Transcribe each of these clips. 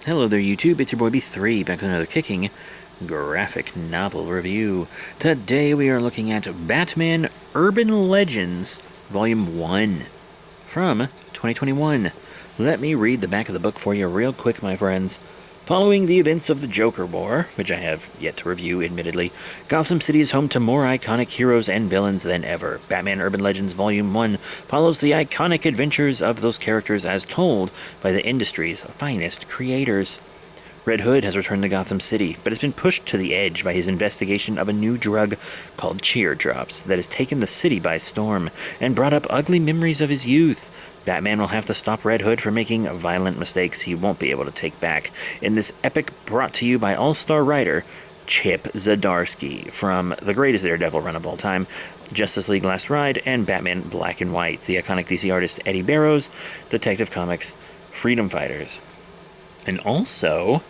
Hello there, YouTube. It's your boy B3 back with another kicking graphic novel review. Today we are looking at Batman Urban Legends Volume 1 from 2021. Let me read the back of the book for you real quick, my friends. Following the events of the Joker War, which I have yet to review, admittedly, Gotham City is home to more iconic heroes and villains than ever. Batman Urban Legends Volume 1 follows the iconic adventures of those characters as told by the industry's finest creators. Red Hood has returned to Gotham City, but has been pushed to the edge by his investigation of a new drug called Cheer Drops that has taken the city by storm and brought up ugly memories of his youth. Batman will have to stop Red Hood from making violent mistakes he won't be able to take back in this epic brought to you by all-star writer Chip Zdarsky from the greatest Daredevil run of all time, Justice League Last Ride, and Batman Black and White, the iconic DC artist Eddie Barrows, Detective Comics, Freedom Fighters. And also,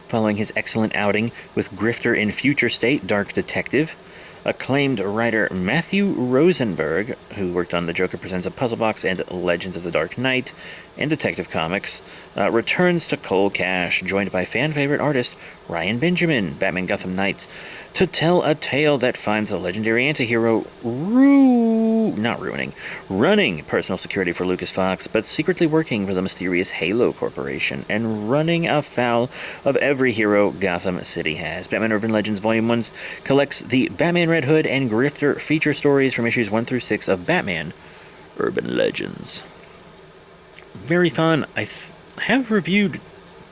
following his excellent outing with grifter in Future State Dark Detective, acclaimed writer Matthew Rosenberg, who worked on The Joker Presents a Puzzle Box and Legends of the Dark Knight and Detective Comics, returns to Cold Cash, joined by fan-favorite artist Ryan Benjamin, Batman Gotham Knights, to tell a tale that finds the legendary antihero running personal security for Lucas Fox, but secretly working for the mysterious Halo Corporation and running afoul of every hero Gotham City has. Batman Urban Legends Volume 1 collects the Batman Red Hood and Grifter feature stories from issues 1 through 6 of Batman Urban Legends. Very fun. I have reviewed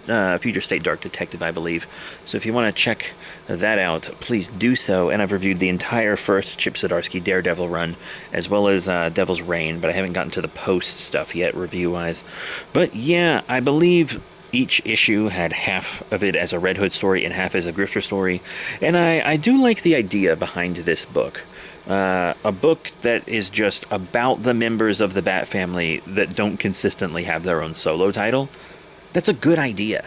Future State Dark Detective, I believe. So if you want to check that out, please do so. And I've reviewed the entire first Chip Zdarsky Daredevil run, as well as Devil's Reign, but I haven't gotten to the post stuff yet, review-wise. But yeah, I believe each issue had half of it as a Red Hood story and half as a Grifter story. And I do like the idea behind this book. A book that is just about the members of the Bat family that don't consistently have their own solo title. That's a good idea.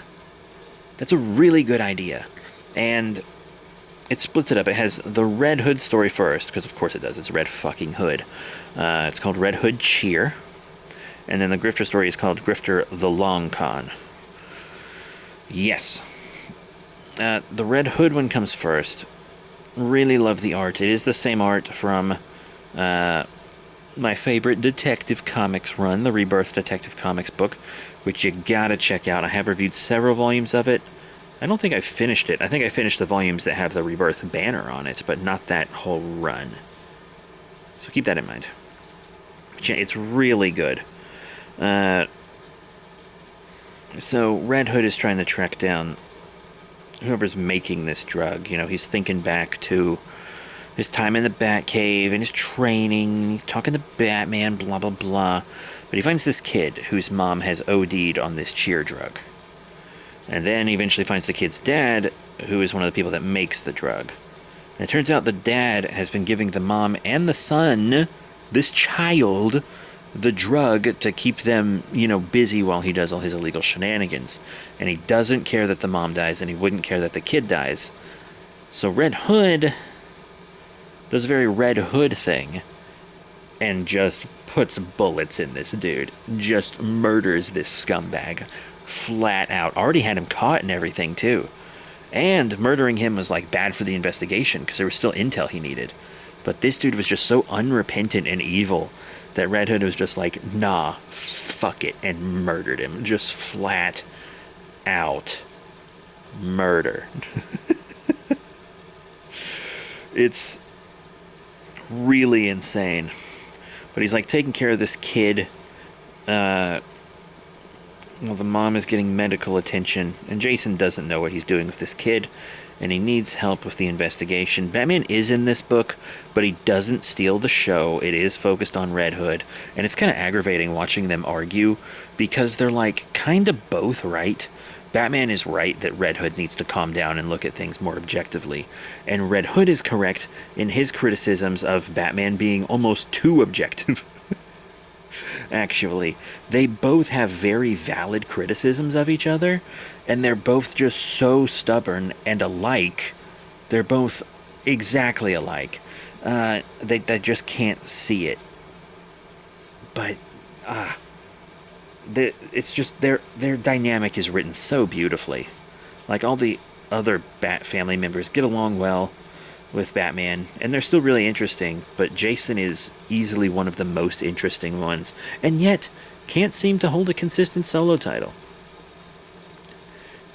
That's a really good idea. And it splits it up. It has the Red Hood story first, because of course it does. It's Red fucking Hood. It's called Red Hood Cheer. And then the Grifter story is called Grifter the Long Con. Yes. The Red Hood one comes first. Really love the art. It is the same art from my favorite Detective Comics run, the Rebirth Detective Comics book, which you gotta check out. I have reviewed several volumes of it. I don't think I finished it. I think I finished the volumes that have the Rebirth banner on it, but not that whole run. So keep that in mind. It's really good. So Red Hood is trying to track down whoever's making this drug. You know, he's thinking back to his time in the Batcave and his training. He's talking to Batman, blah, blah, blah. But he finds this kid whose mom has OD'd on this cheer drug. And then he eventually finds the kid's dad, who is one of the people that makes the drug. And it turns out the dad has been giving the mom and the son, this child, the drug to keep them, busy while he does all his illegal shenanigans. And he doesn't care that the mom dies, and he wouldn't care that the kid dies. So Red Hood does a very Red Hood thing and just puts bullets in this dude. Just murders this scumbag flat out. Already had him caught and everything, too. And murdering him was, bad for the investigation because there was still intel he needed. But this dude was just so unrepentant and evil that Red Hood was just like, nah, fuck it, and murdered him. Just flat out murder. It's really insane. But he's taking care of this kid. Well, the mom is getting medical attention, and Jason doesn't know what he's doing with this kid, and he needs help with the investigation. Batman is in this book, but he doesn't steal the show. It is focused on Red Hood, and it's kind of aggravating watching them argue, because they're kind of both right. Batman is right that Red Hood needs to calm down and look at things more objectively, and Red Hood is correct in his criticisms of Batman being almost too objective. Actually, they both have very valid criticisms of each other, and they're both just so stubborn and alike. They're both exactly alike. They just can't see it. But, it's just their dynamic is written so beautifully. Like all the other Bat family members get along well with Batman, and they're still really interesting, but Jason is easily one of the most interesting ones, and yet can't seem to hold a consistent solo title.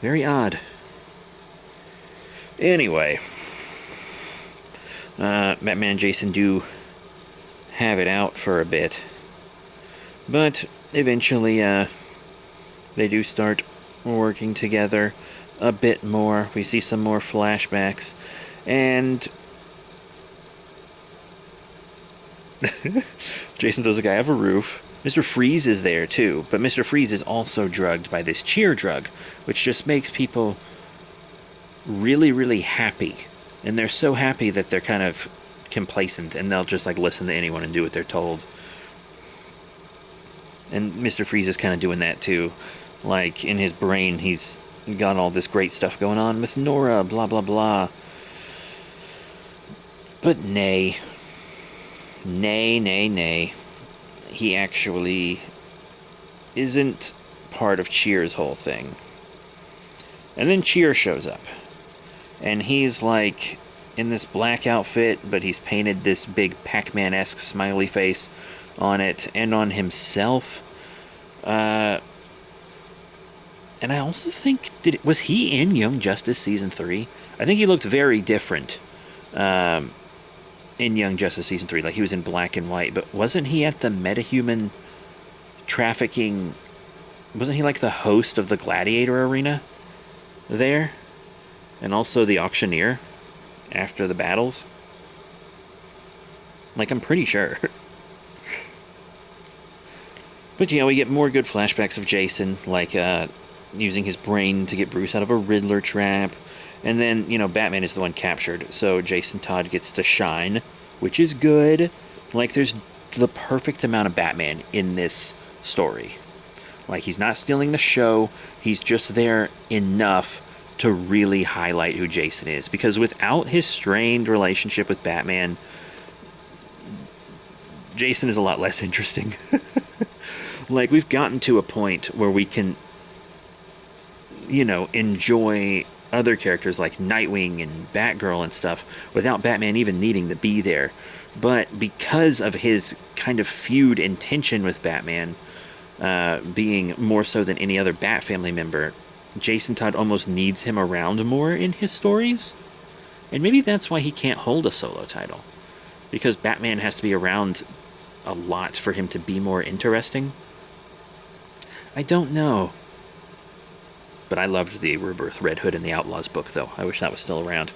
Very odd. Anyway, Batman and Jason do have it out for a bit, but eventually they do start working together a bit more. We see some more flashbacks, and Jason throws a guy off a roof. Mr. Freeze is there too, but Mr. Freeze is also drugged by this cheer drug, which just makes people really, really happy. And they're so happy that they're kind of complacent, and they'll just like listen to anyone and do what they're told. And Mr. Freeze is kind of doing that too. Like in his brain, he's got all this great stuff going on with Nora, blah, blah, blah. But nay. He actually isn't part of Cheer's whole thing. And then Cheer shows up. And he's like in this black outfit, but he's painted this big Pac-Man-esque smiley face on it and on himself. And I also think, was he in Young Justice Season 3? I think he looked very different in Young Justice Season 3. Like, he was in black and white. But wasn't he at the Metahuman trafficking... Wasn't he, like, the host of the Gladiator Arena there? And also the Auctioneer after the battles? Like, I'm pretty sure. But, yeah, we get more good flashbacks of Jason, like, using his brain to get Bruce out of a Riddler trap. And then, Batman is the one captured, so Jason Todd gets to shine, which is good. Like, there's the perfect amount of Batman in this story. Like, he's not stealing the show, he's just there enough to really highlight who Jason is. Because without his strained relationship with Batman, Jason is a lot less interesting. Like, we've gotten to a point where we can, enjoy other characters like Nightwing and Batgirl and stuff without Batman even needing to be there. But because of his kind of feud and tension with Batman, being more so than any other Bat family member, Jason Todd almost needs him around more in his stories. And maybe that's why he can't hold a solo title. Because Batman has to be around a lot for him to be more interesting. I don't know. But I loved the Rebirth Red Hood and the Outlaws book, though. I wish that was still around.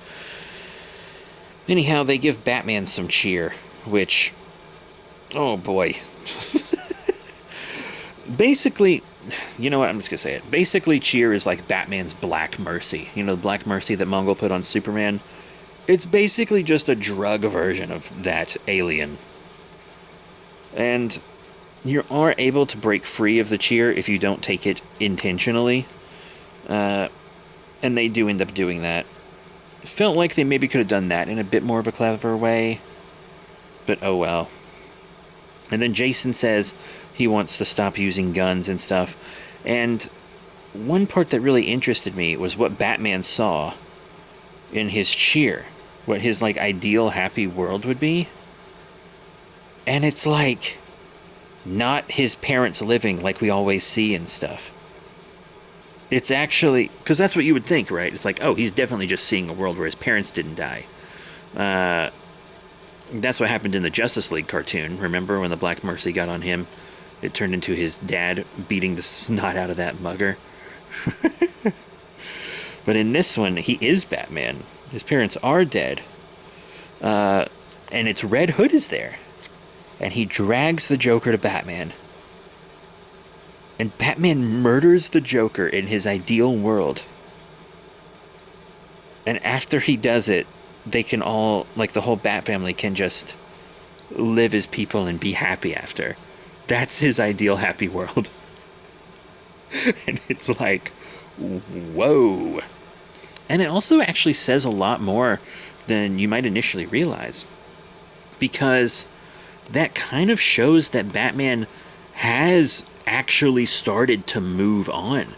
Anyhow, they give Batman some cheer, which... Oh, boy. Basically... You know what? I'm just going to say it. Basically, cheer is like Batman's Black Mercy. The Black Mercy that Mongol put on Superman? It's basically just a drug version of that alien. And you are able to break free of the cheer if you don't take it intentionally. And they do end up doing that. Felt like they maybe could have done that in a bit more of a clever way. But oh well. And then Jason says he wants to stop using guns and stuff. And one part that really interested me was what Batman saw in his cheer. What his, ideal happy world would be. And it's not his parents living like we always see and stuff. It's actually... Because that's what you would think, right? It's like, oh, he's definitely just seeing a world where his parents didn't die. That's what happened in the Justice League cartoon. Remember when the Black Mercy got on him? It turned into his dad beating the snot out of that mugger. But in this one, he is Batman. His parents are dead. And it's Red Hood is there. And he drags the Joker to Batman. And Batman murders the Joker in his ideal world. And after he does it, they can all, the whole Bat family can just live as people and be happy after. That's his ideal happy world. And it's whoa. And it also actually says a lot more than you might initially realize. Because that kind of shows that Batman has actually started to move on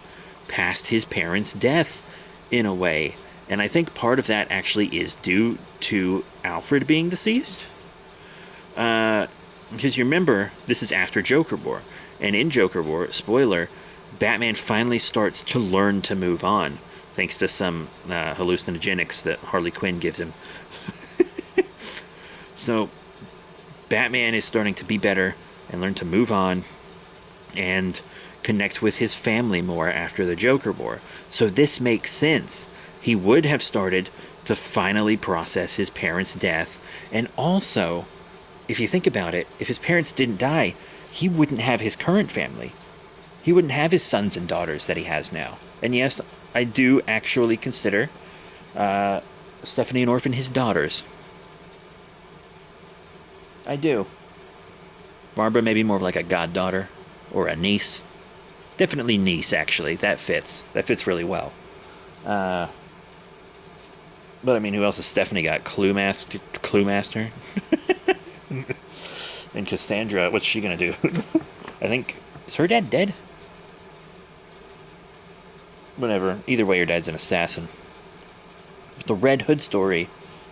past his parents' death in a way. And I think part of that actually is due to Alfred being deceased. Because you remember, this is after Joker War. And in Joker War, spoiler, Batman finally starts to learn to move on, thanks to some hallucinogenics that Harley Quinn gives him. So, Batman is starting to be better and learn to move on and connect with his family more after the Joker War. So this makes sense. He would have started to finally process his parents' death. And also, if you think about it, if his parents didn't die, he wouldn't have his current family. He wouldn't have his sons and daughters that he has now. And yes, I do actually consider Stephanie and Orphan his daughters. I do. Barbara maybe more like a goddaughter or a niece. Definitely niece, actually. That fits. That fits really well. But I mean, who else has Stephanie got? Cluemaster? And Cassandra, what's she gonna do? I think, is her dad dead? Whatever. Either way, your dad's an assassin. The Red Hood story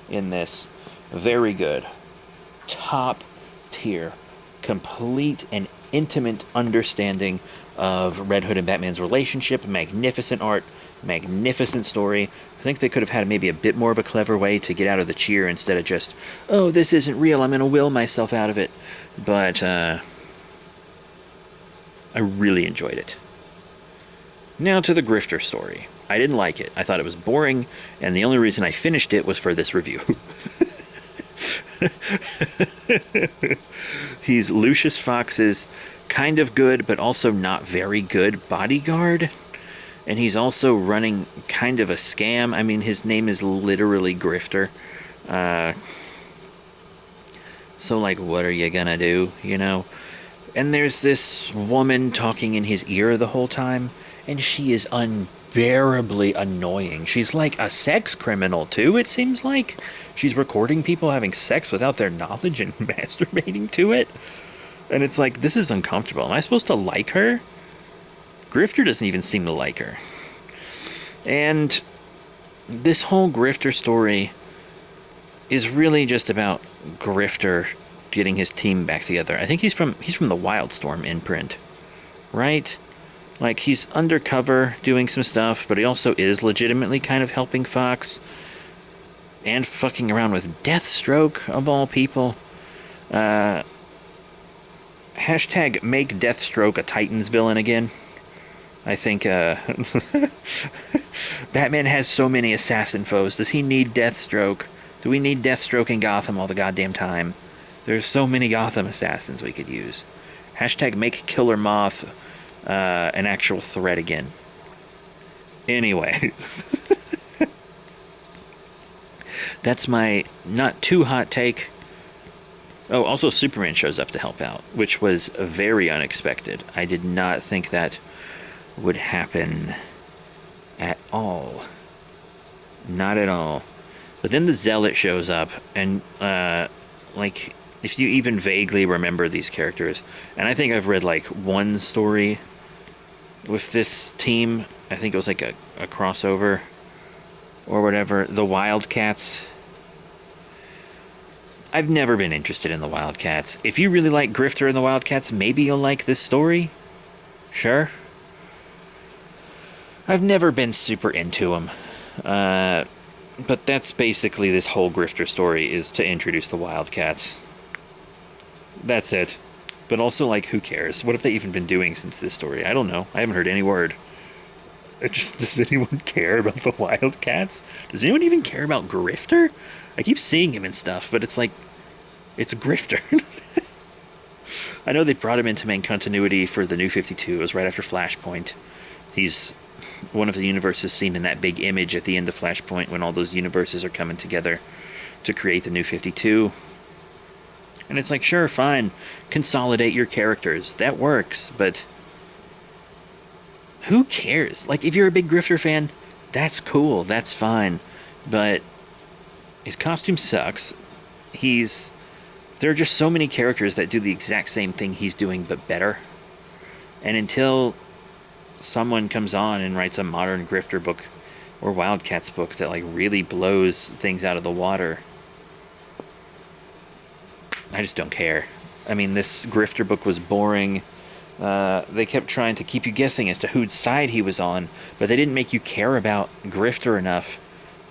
in this, very good. Top tier. Complete and intimate understanding of Red Hood and Batman's relationship. Magnificent art. Magnificent story. I think they could have had maybe a bit more of a clever way to get out of the cheer instead of just, oh, this isn't real, I'm going to will myself out of it. But I really enjoyed it. Now to the Grifter story. I didn't like it. I thought it was boring, and the only reason I finished it was for this review. He's Lucius Fox's kind of good, but also not very good bodyguard. And he's also running kind of a scam. I mean, his name is literally Grifter. So, like, what are you gonna do, you know? And there's this woman talking in his ear the whole time, and she is unbearably annoying. She's like a sex criminal, too, it seems like. She's recording people having sex without their knowledge and masturbating to it. And it's like, this is uncomfortable. Am I supposed to like her? Grifter doesn't even seem to like her. And this whole Grifter story is really just about Grifter getting his team back together. I think he's from the Wildstorm imprint, right? Like, he's undercover doing some stuff, but he also is legitimately kind of helping Fox and fucking around with Deathstroke, of all people. Hashtag make Deathstroke a Titans villain again. I think Batman has so many assassin foes. Does he need Deathstroke? Do we need Deathstroke in Gotham all the goddamn time? There's so many Gotham assassins we could use. Hashtag make Killer Moth an actual threat again. Anyway. That's my not too hot take. Oh, also Superman shows up to help out, which was very unexpected. I did not think that would happen at all. Not at all. But then the Zealot shows up, and like, if you even vaguely remember these characters, and I think I've read like one story with this team, I think it was like a crossover or whatever, the Wildcats. I've never been interested in the Wildcats. If you really like Grifter and the Wildcats, maybe you'll like this story. Sure. I've never been super into them. But that's basically this whole Grifter story, is to introduce the Wildcats. That's it. But also, like, who cares? What have they even been doing since this story? I don't know. I haven't heard any word. Does anyone care about the Wildcats? Does anyone even care about Grifter? I keep seeing him and stuff, but it's like, it's Grifter. I know they brought him into main continuity for the New 52. It was right after Flashpoint. He's one of the universes seen in that big image at the end of Flashpoint when all those universes are coming together to create the New 52. And it's like, sure, fine, consolidate your characters. That works, but who cares? Like, if you're a big Grifter fan, that's cool, that's fine. But his costume sucks. There are just so many characters that do the exact same thing he's doing, but better. And until someone comes on and writes a modern Grifter book or Wildcats book that like really blows things out of the water, I just don't care. I mean, this Grifter book was boring. They kept trying to keep you guessing as to whose side he was on, but they didn't make you care about Grifter enough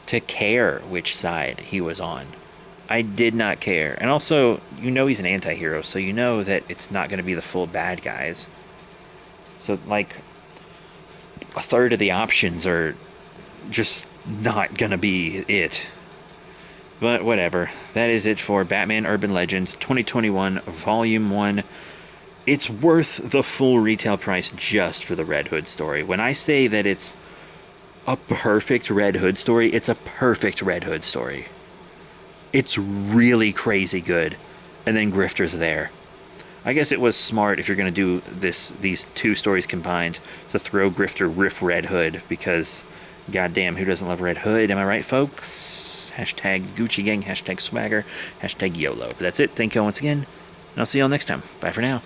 to care which side he was on. I did not care. And also, you know he's an anti-hero, so you know that it's not going to be the full bad guys. So, like, a third of the options are just not going to be it. But whatever. That is it for Batman Urban Legends 2021 Volume 1. It's worth the full retail price just for the Red Hood story. When I say that it's a perfect Red Hood story, it's a perfect Red Hood story. It's really crazy good. And then Grifter's there. I guess it was smart, if you're going to do these two stories combined, to throw Grifter with Red Hood, because goddamn, who doesn't love Red Hood? Am I right, folks? Hashtag Gucci Gang, hashtag Swagger, hashtag YOLO. But that's it. Thank you all once again, and I'll see you all next time. Bye for now.